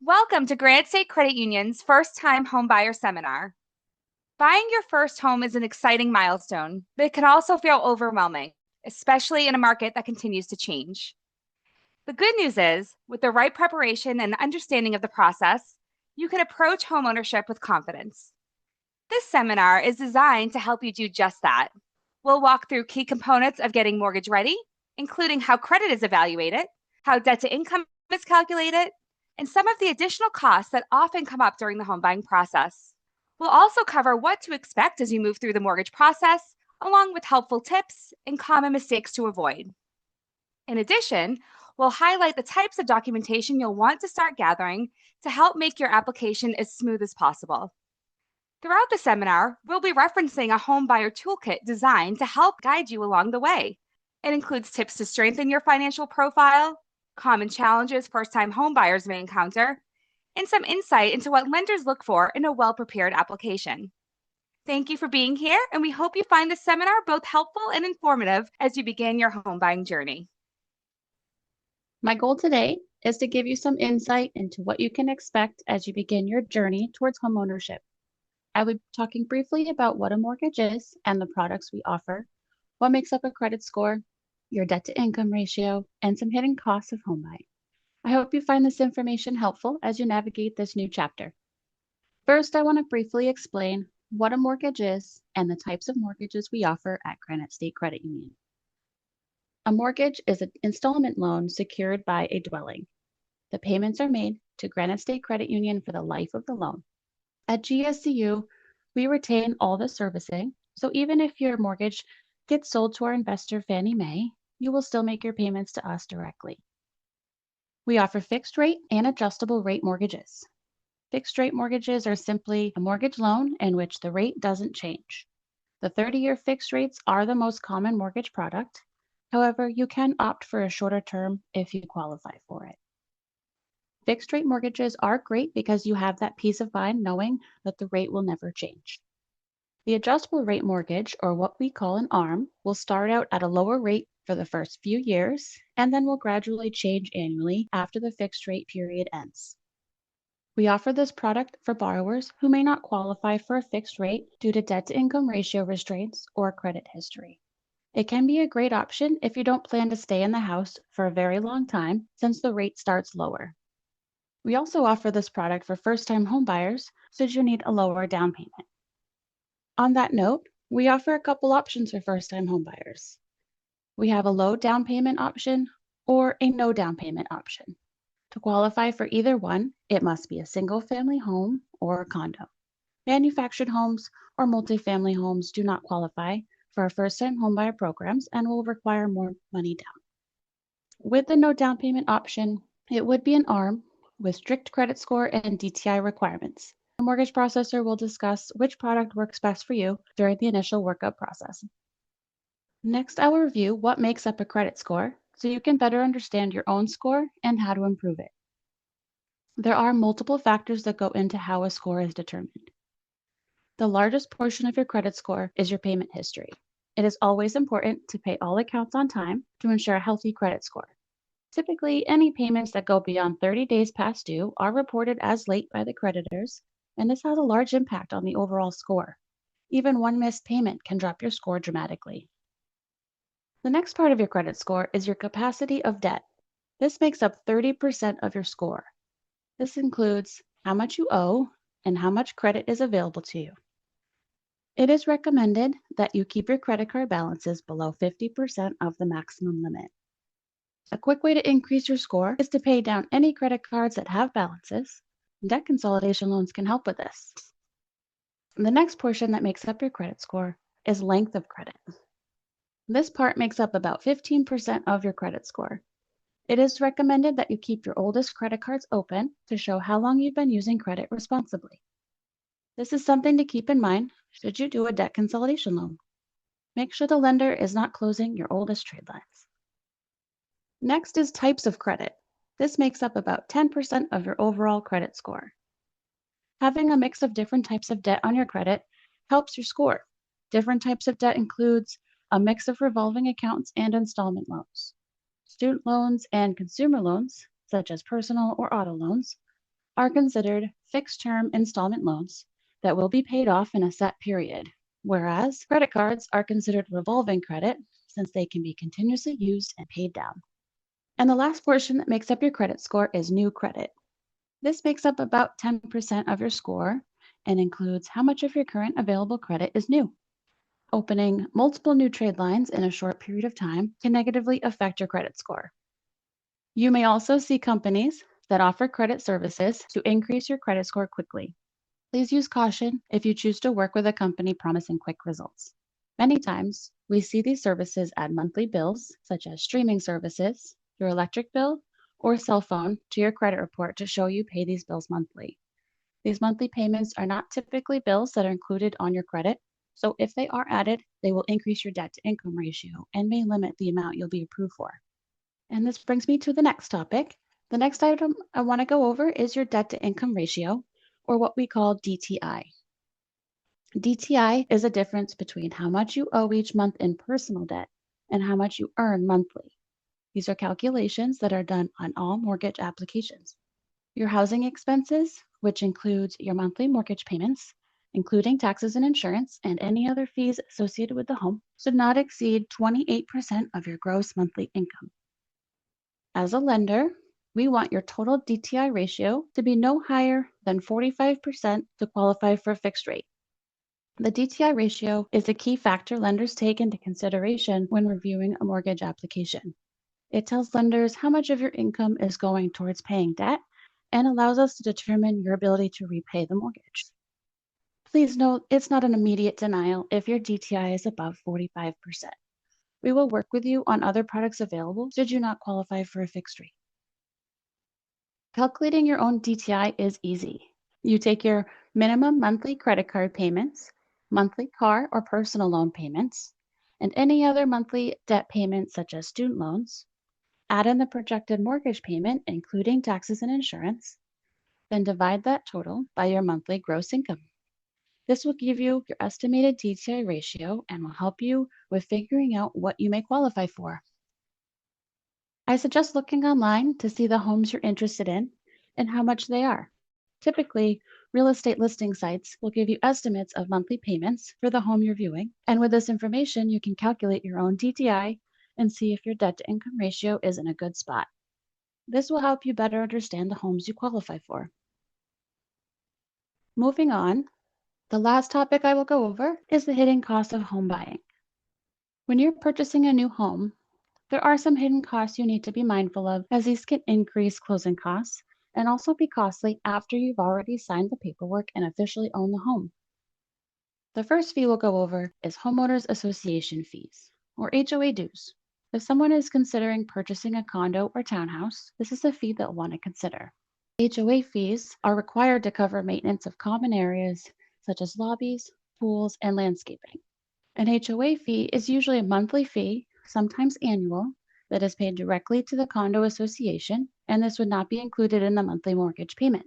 Welcome to Granite State Credit Union's First-Time Homebuyer Seminar. Buying your first home is an exciting milestone, but it can also feel overwhelming, especially in a market that continues to change. The good news is, with the right preparation and understanding of the process, you can approach homeownership with confidence. This seminar is designed to help you do just that. We'll walk through key components of getting mortgage ready, including how credit is evaluated, how debt to income is calculated, and some of the additional costs that often come up during the home buying process. We'll also cover what to expect as you move through the mortgage process, along with helpful tips and common mistakes to avoid. In addition, we'll highlight the types of documentation you'll want to start gathering to help make your application as smooth as possible. Throughout the seminar, we'll be referencing a home buyer toolkit designed to help guide you along the way. It includes tips to strengthen your financial profile, common challenges first-time homebuyers may encounter, and some insight into what lenders look for in a well-prepared application. Thank you for being here, and we hope you find this seminar both helpful and informative as you begin your home buying journey. My goal today is to give you some insight into what you can expect as you begin your journey towards homeownership. I will be talking briefly about what a mortgage is and the products we offer, what makes up a credit score, your debt to income ratio, and some hidden costs of home buying. I hope you find this information helpful as you navigate this new chapter. First, I want to briefly explain what a mortgage is and the types of mortgages we offer at Granite State Credit Union. A mortgage is an installment loan secured by a dwelling. The payments are made to Granite State Credit Union for the life of the loan. At GSCU, we retain all the servicing, so even if your mortgage gets sold to our investor Fannie Mae, you will still make your payments to us directly. We offer fixed rate and adjustable rate mortgages. Fixed rate mortgages are simply a mortgage loan in which the rate doesn't change. The 30-year fixed rates are the most common mortgage product. However, you can opt for a shorter term if you qualify for it. Fixed rate mortgages are great because you have that peace of mind knowing that the rate will never change. The adjustable rate mortgage, or what we call an ARM, will start out at a lower rate for the first few years and then will gradually change annually after the fixed rate period ends. We offer this product for borrowers who may not qualify for a fixed rate due to debt to income ratio restraints or credit history. It can be a great option if you don't plan to stay in the house for a very long time since the rate starts lower. We also offer this product for first-time homebuyers should you need a lower down payment. On that note, we offer a couple options for first-time homebuyers. We have a low down payment option or a no down payment option. To qualify for either one, it must be a single-family home or a condo. Manufactured homes or multifamily homes do not qualify for our first-time homebuyer programs and will require more money down. With the no down payment option, it would be an ARM with strict credit score and DTI requirements. The mortgage processor will discuss which product works best for you during the initial workup process. Next, I will review what makes up a credit score so you can better understand your own score and how to improve it. There are multiple factors that go into how a score is determined. The largest portion of your credit score is your payment history. It is always important to pay all accounts on time to ensure a healthy credit score. Typically, any payments that go beyond 30 days past due are reported as late by the creditors, and this has a large impact on the overall score. Even one missed payment can drop your score dramatically. The next part of your credit score is your capacity of debt. This makes up 30% of your score. This includes how much you owe and how much credit is available to you. It is recommended that you keep your credit card balances below 50% of the maximum limit. A quick way to increase your score is to pay down any credit cards that have balances. Debt consolidation loans can help with this. The next portion that makes up your credit score is length of credit. This part makes up about 15% of your credit score. It is recommended that you keep your oldest credit cards open to show how long you've been using credit responsibly. This is something to keep in mind should you do a debt consolidation loan. Make sure the lender is not closing your oldest trade lines. Next is types of credit. This makes up about 10% of your overall credit score. Having a mix of different types of debt on your credit helps your score. Different types of debt includes a mix of revolving accounts and installment loans. Student loans and consumer loans, such as personal or auto loans, are considered fixed-term installment loans that will be paid off in a set period, whereas credit cards are considered revolving credit since they can be continuously used and paid down. And the last portion that makes up your credit score is new credit. This makes up about 10% of your score and includes how much of your current available credit is new. Opening multiple new trade lines in a short period of time can negatively affect your credit score. You may also see companies that offer credit services to increase your credit score quickly. Please use caution if you choose to work with a company promising quick results. Many times, we see these services add monthly bills, such as streaming services, your electric bill, or cell phone, to your credit report to show you pay these bills monthly. These monthly payments are not typically bills that are included on your credit, so if they are added, they will increase your debt-to-income ratio and may limit the amount you'll be approved for. And this brings me to the next topic. The next item I want to go over is your debt-to-income ratio, or what we call DTI. DTI is a difference between how much you owe each month in personal debt and how much you earn monthly. These are calculations that are done on all mortgage applications. Your housing expenses, which includes your monthly mortgage payments, including taxes and insurance and any other fees associated with the home, should not exceed 28% of your gross monthly income. As a lender, we want your total DTI ratio to be no higher than 45% to qualify for a fixed rate. The DTI ratio is a key factor lenders take into consideration when reviewing a mortgage application. It tells lenders how much of your income is going towards paying debt and allows us to determine your ability to repay the mortgage. Please note, it's not an immediate denial if your DTI is above 45%. We will work with you on other products available should you not qualify for a fixed rate. Calculating your own DTI is easy. You take your minimum monthly credit card payments, monthly car or personal loan payments, and any other monthly debt payments such as student loans, add in the projected mortgage payment, including taxes and insurance, then divide that total by your monthly gross income. This will give you your estimated DTI ratio and will help you with figuring out what you may qualify for. I suggest looking online to see the homes you're interested in and how much they are. Typically, real estate listing sites will give you estimates of monthly payments for the home you're viewing, and with this information, you can calculate your own DTI and see if your debt-to-income ratio is in a good spot. This will help you better understand the homes you qualify for. Moving on, the last topic I will go over is the hidden cost of home buying. When you're purchasing a new home, there are some hidden costs you need to be mindful of, as these can increase closing costs and also be costly after you've already signed the paperwork and officially own the home. The first fee we'll go over is homeowners association fees, or HOA dues. If someone is considering purchasing a condo or townhouse, this is a fee they'll want to consider. HOA fees are required to cover maintenance of common areas such as lobbies, pools, and landscaping. An HOA fee is usually a monthly fee, sometimes annual, that is paid directly to the condo association, and this would not be included in the monthly mortgage payment.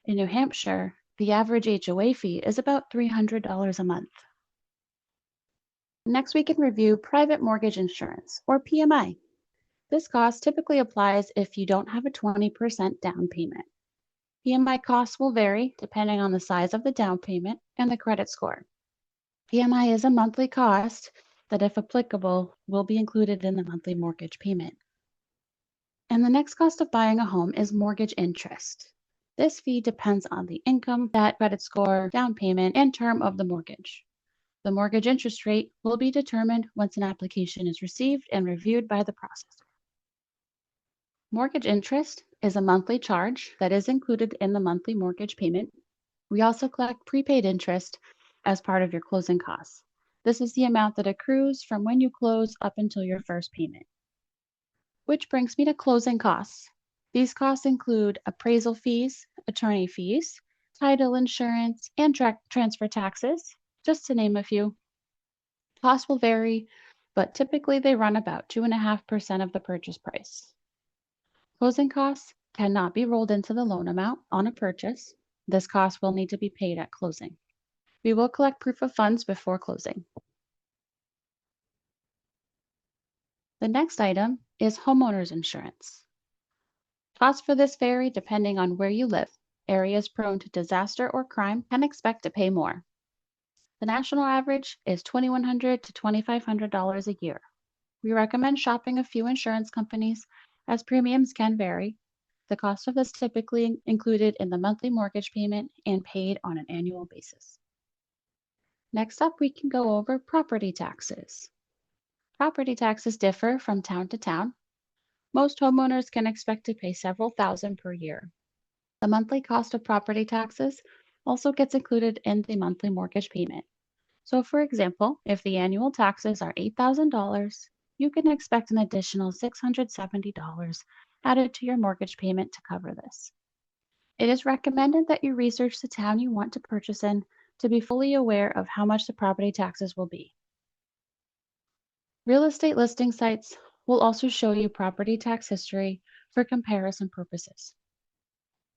In New Hampshire, the average HOA fee is about $300 a month. Next, we can review private mortgage insurance, or PMI. This cost typically applies if you don't have a 20% down payment. PMI costs will vary depending on the size of the down payment and the credit score. PMI is a monthly cost that, if applicable, will be included in the monthly mortgage payment. And the next cost of buying a home is mortgage interest. This fee depends on the income, debt, credit score, down payment, and term of the mortgage. The mortgage interest rate will be determined once an application is received and reviewed by the processor. Mortgage interest is a monthly charge that is included in the monthly mortgage payment. We also collect prepaid interest as part of your closing costs. This is the amount that accrues from when you close up until your first payment. Which brings me to closing costs. These costs include appraisal fees, attorney fees, title insurance, and transfer taxes, just to name a few. Costs will vary, but typically they run about 2.5% of the purchase price. Closing costs cannot be rolled into the loan amount on a purchase. This cost will need to be paid at closing. We will collect proof of funds before closing. The next item is homeowners insurance. Costs for this vary depending on where you live. Areas prone to disaster or crime can expect to pay more. The national average is $2,100 to $2,500 a year. We recommend shopping a few insurance companies as premiums can vary. The cost of this typically included in the monthly mortgage payment and paid on an annual basis. Next up, we can go over property taxes. Property taxes differ from town to town. Most homeowners can expect to pay several thousand per year. The monthly cost of property taxes also gets included in the monthly mortgage payment. So, for example, if the annual taxes are $8,000, you can expect an additional $670 added to your mortgage payment to cover this. It is recommended that you research the town you want to purchase in to be fully aware of how much the property taxes will be. Real estate listing sites will also show you property tax history for comparison purposes.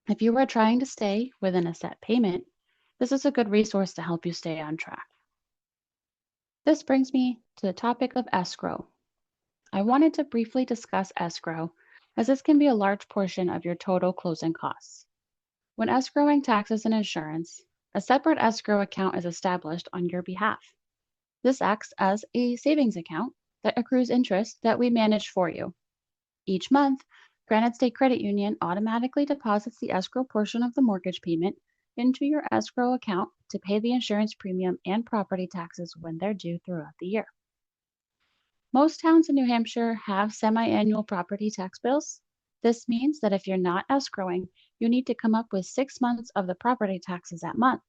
If you are trying to stay within a set payment, this is a good resource to help you stay on track. This brings me to the topic of escrow. I wanted to briefly discuss escrow as this can be a large portion of your total closing costs. When escrowing taxes and insurance, a separate escrow account is established on your behalf. This acts as a savings account that accrues interest that we manage for you. Each month, Granite State Credit Union automatically deposits the escrow portion of the mortgage payment into your escrow account to pay the insurance premium and property taxes when they're due throughout the year. Most towns in New Hampshire have semi-annual property tax bills. This means that if you're not escrowing, you need to come up with 6 months of the property taxes that month.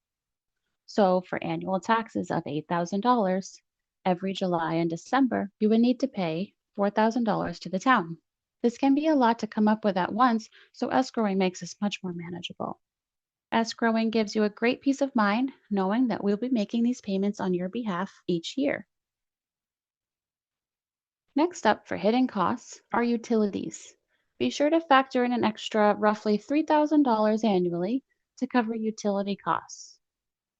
So for annual taxes of $8,000, every July and December, you would need to pay $4,000 to the town. This can be a lot to come up with at once, so escrowing makes this much more manageable. Escrowing gives you a great peace of mind knowing that we'll be making these payments on your behalf each year. Next up for hidden costs are utilities. Be sure to factor in an extra roughly $3,000 annually to cover utility costs.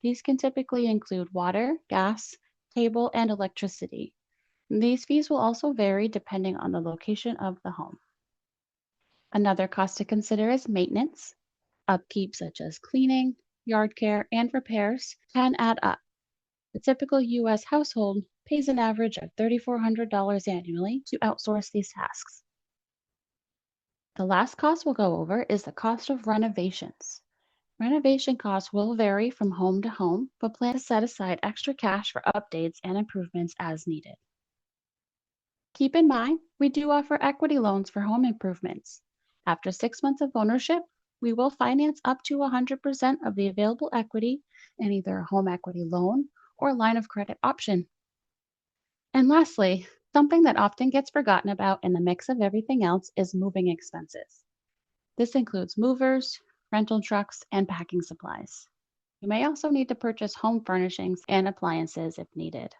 These can typically include water, gas, cable, and electricity. These fees will also vary depending on the location of the home. Another cost to consider is maintenance. Upkeep such as cleaning, yard care, and repairs can add up. The typical U.S. household pays an average of $3,400 annually to outsource these tasks. The last cost we'll go over is the cost of renovations. Renovation costs will vary from home to home, but plan to set aside extra cash for updates and improvements as needed. Keep in mind, we do offer equity loans for home improvements. After 6 months of ownership, we will finance up to 100% of the available equity in either a home equity loan or line of credit option. And lastly, something that often gets forgotten about in the mix of everything else is moving expenses. This includes movers, rental trucks, and packing supplies. You may also need to purchase home furnishings and appliances if needed.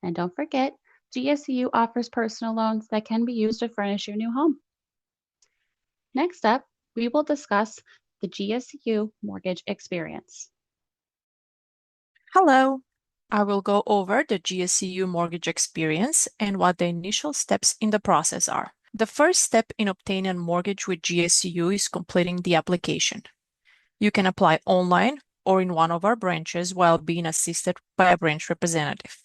And don't forget, GSCU offers personal loans that can be used to furnish your new home. Next up, we will discuss the GSCU mortgage experience. Hello, I will go over the GSCU mortgage experience and what the initial steps in the process are. The first step in obtaining a mortgage with GSCU is completing the application. You can apply online or in one of our branches while being assisted by a branch representative.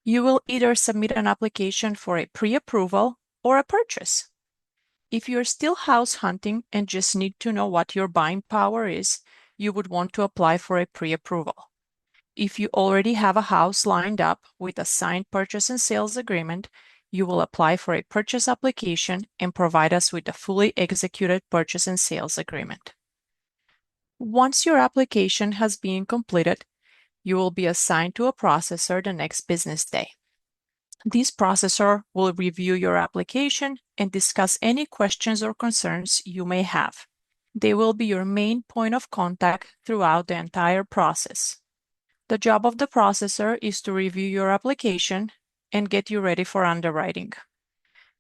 You will either submit an application for a pre-approval or a purchase. If you're still house hunting and just need to know what your buying power is, you would want to apply for a pre-approval. If you already have a house lined up with a signed purchase and sales agreement, you will apply for a purchase application and provide us with a fully executed purchase and sales agreement. Once your application has been completed, you will be assigned to a processor the next business day. This processor will review your application and discuss any questions or concerns you may have. They will be your main point of contact throughout the entire process. The job of the processor is to review your application and get you ready for underwriting.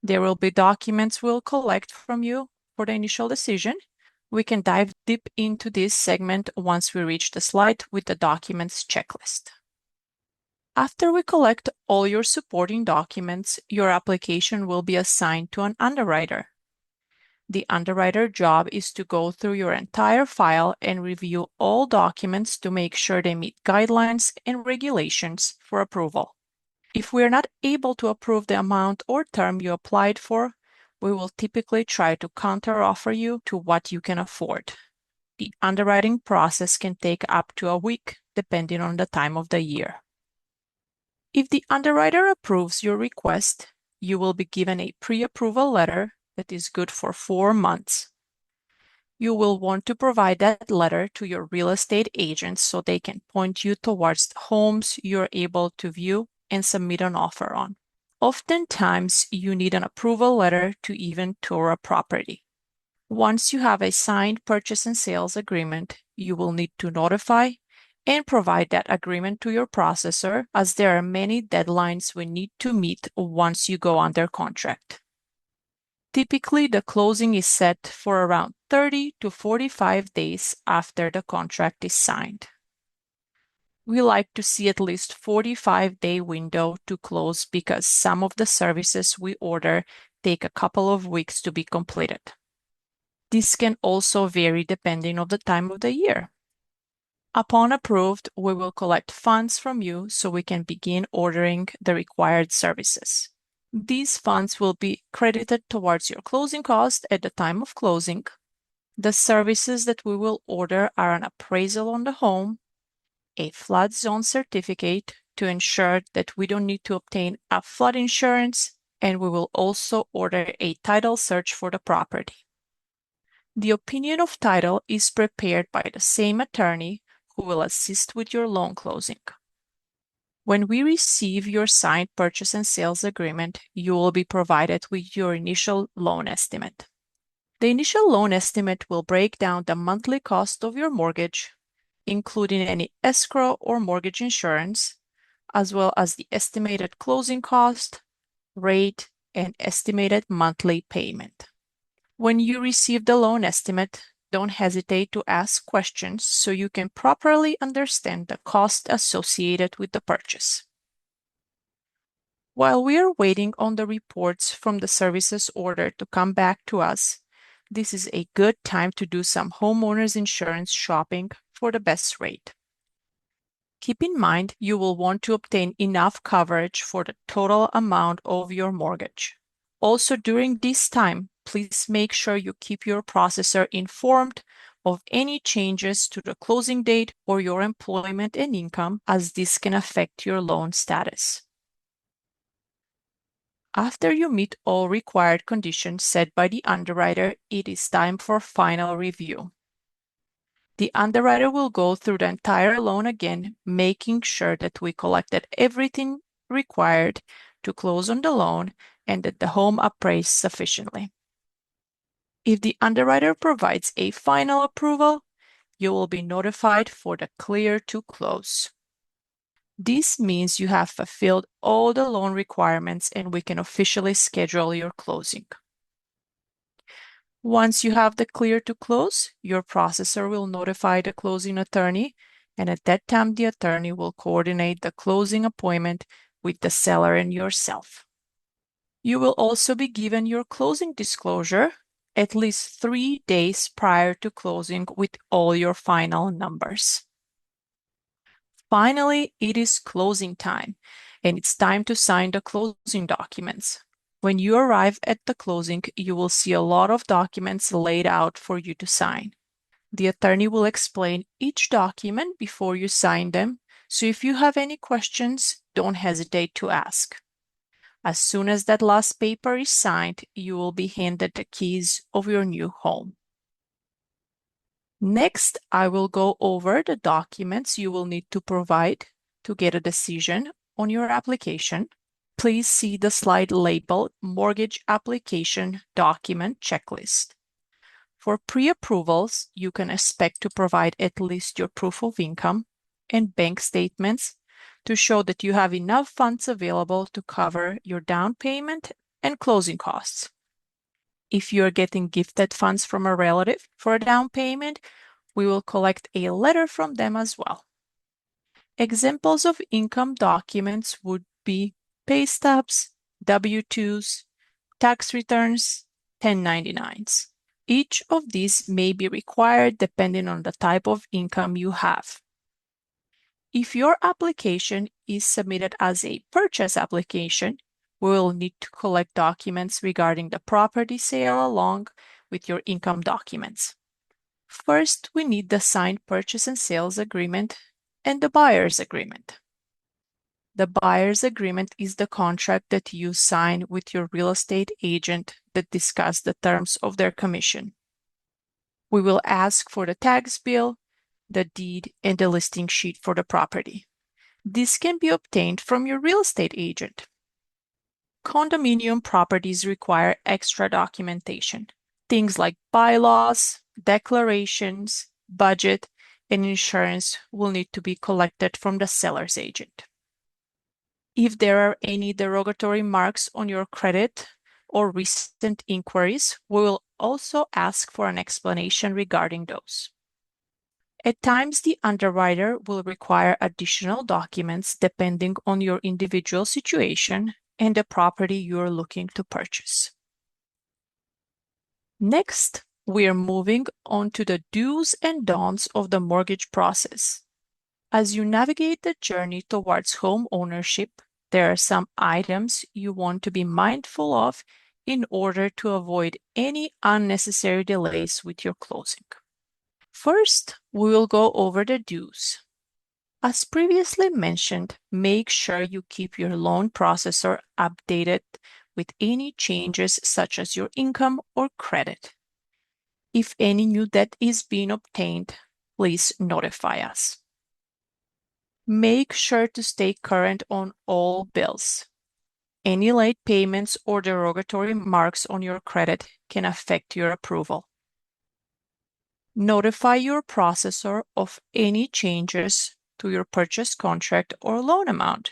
There will be documents we'll collect from you for the initial decision. We can dive deep into this segment once we reach the slide with the documents checklist. After we collect all your supporting documents, your application will be assigned to an underwriter. The underwriter job is to go through your entire file and review all documents to make sure they meet guidelines and regulations for approval. If we are not able to approve the amount or term you applied for, we will typically try to counteroffer you to what you can afford. The underwriting process can take up to a week, depending on the time of the year. If the underwriter approves your request, you will be given a pre-approval letter that is good for 4 months. You will want to provide that letter to your real estate agents so they can point you towards the homes you're able to view and submit an offer on. Oftentimes, you need an approval letter to even tour a property. Once you have a signed purchase and sales agreement, you will need to notify and provide that agreement to your processor, as there are many deadlines we need to meet once you go under contract. Typically, the closing is set for around 30 to 45 days after the contract is signed. We like to see at least 45-day window to close because some of the services we order take a couple of weeks to be completed. This can also vary depending on the time of the year. Upon approved, we will collect funds from you so we can begin ordering the required services. These funds will be credited towards your closing cost at the time of closing. The services that we will order are an appraisal on the home, a flood zone certificate to ensure that we don't need to obtain a flood insurance, and we will also order a title search for the property. The opinion of title is prepared by the same attorney who will assist with your loan closing. When we receive your signed purchase and sales agreement, you will be provided with your initial loan estimate. The initial loan estimate will break down the monthly cost of your mortgage, including any escrow or mortgage insurance, as well as the estimated closing cost, rate, and estimated monthly payment. When you receive the loan estimate, don't hesitate to ask questions so you can properly understand the cost associated with the purchase. While we are waiting on the reports from the services ordered to come back to us, this is a good time to do some homeowners insurance shopping for the best rate. Keep in mind you will want to obtain enough coverage for the total amount of your mortgage. Also, during this time, please make sure you keep your processor informed of any changes to the closing date or your employment and income, as this can affect your loan status. After you meet all required conditions set by the underwriter, it is time for final review. The underwriter will go through the entire loan again, making sure that we collected everything required to close on the loan and that the home appraised sufficiently. If the underwriter provides a final approval, you will be notified for the clear to close. This means you have fulfilled all the loan requirements and we can officially schedule your closing. Once you have the clear to close, your processor will notify the closing attorney, and at that time the attorney will coordinate the closing appointment with the seller and yourself. You will also be given your closing disclosure at least 3 days prior to closing with all your final numbers. Finally, it is closing time, and it's time to sign the closing documents. When you arrive at the closing, you will see a lot of documents laid out for you to sign. The attorney will explain each document before you sign them, so if you have any questions, don't hesitate to ask. As soon as that last paper is signed, you will be handed the keys of your new home. Next, I will go over the documents you will need to provide to get a decision on your application. Please see the slide labeled Mortgage Application Document Checklist. For pre-approvals, you can expect to provide at least your proof of income and bank statements to show that you have enough funds available to cover your down payment and closing costs. If you're getting gifted funds from a relative for a down payment, we will collect a letter from them as well. Examples of income documents would be pay stubs, W-2s, tax returns, 1099s. Each of these may be required depending on the type of income you have. If your application is submitted as a purchase application, we will need to collect documents regarding the property sale along with your income documents. First, we need the signed purchase and sales agreement and the buyer's agreement. The buyer's agreement is the contract that you sign with your real estate agent that discuss the terms of their commission. We will ask for the tax bill, the deed, and the listing sheet for the property. This can be obtained from your real estate agent. Condominium properties require extra documentation. Things like bylaws, declarations, budget, and insurance will need to be collected from the seller's agent. If there are any derogatory marks on your credit or recent inquiries, we will also ask for an explanation regarding those. At times, the underwriter will require additional documents depending on your individual situation and the property you are looking to purchase. Next, we are moving on to the do's and don'ts of the mortgage process. As you navigate the journey towards home ownership, there are some items you want to be mindful of in order to avoid any unnecessary delays with your closing. First, we will go over the do's. As previously mentioned, make sure you keep your loan processor updated with any changes such as your income or credit. If any new debt is being obtained, please notify us. Make sure to stay current on all bills. Any late payments or derogatory marks on your credit can affect your approval. Notify your processor of any changes to your purchase contract or loan amount,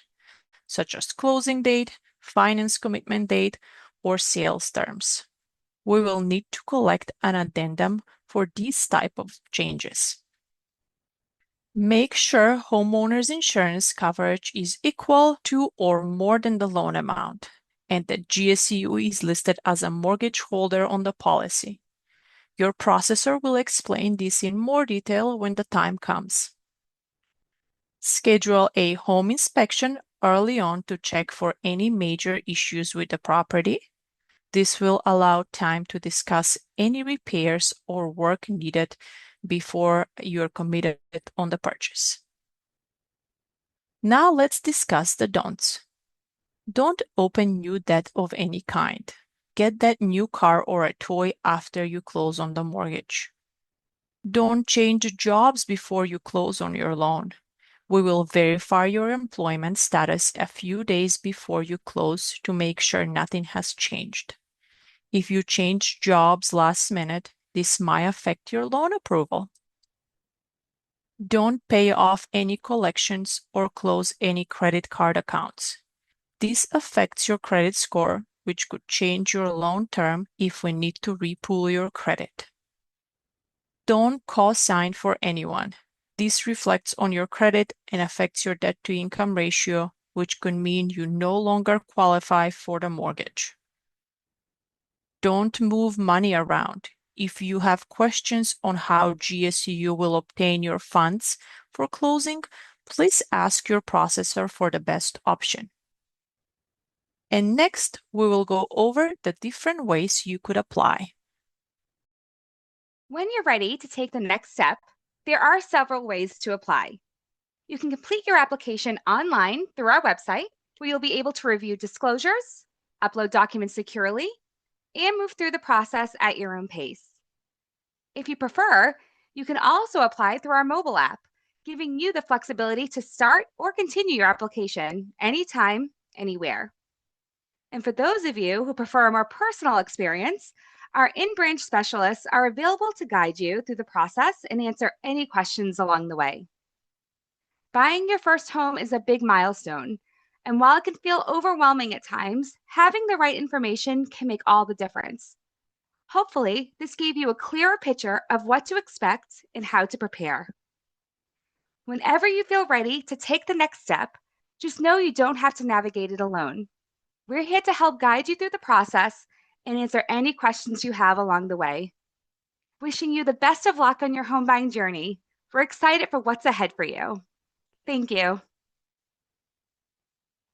such as closing date, finance commitment date, or sales terms. We will need to collect an addendum for these type of changes. Make sure homeowners insurance coverage is equal to or more than the loan amount, and that GSCU is listed as a mortgage holder on the policy. Your processor will explain this in more detail when the time comes. Schedule a home inspection early on to check for any major issues with the property. This will allow time to discuss any repairs or work needed before you're committed on the purchase. Now let's discuss the don'ts. Don't open new debt of any kind. Get that new car or a toy after you close on the mortgage. Don't change jobs before you close on your loan. We will verify your employment status a few days before you close to make sure nothing has changed. If you change jobs last minute, this might affect your loan approval. Don't pay off any collections or close any credit card accounts. This affects your credit score, which could change your loan term if we need to repool your credit. Don't co-sign for anyone. This reflects on your credit and affects your debt-to-income ratio, which could mean you no longer qualify for the mortgage. Don't move money around. If you have questions on how GSCU will obtain your funds for closing, please ask your processor for the best option. And next, we will go over the different ways you could apply. When you're ready to take the next step, there are several ways to apply. You can complete your application online through our website, where you'll be able to review disclosures, upload documents securely, and move through the process at your own pace. If you prefer, you can also apply through our mobile app, giving you the flexibility to start or continue your application anytime, anywhere. And for those of you who prefer a more personal experience, our in-branch specialists are available to guide you through the process and answer any questions along the way. Buying your first home is a big milestone, and while it can feel overwhelming at times, having the right information can make all the difference. Hopefully, this gave you a clearer picture of what to expect and how to prepare. Whenever you feel ready to take the next step, just know you don't have to navigate it alone. We're here to help guide you through the process and answer any questions you have along the way. Wishing you the best of luck on your home buying journey. We're excited for what's ahead for you. Thank you.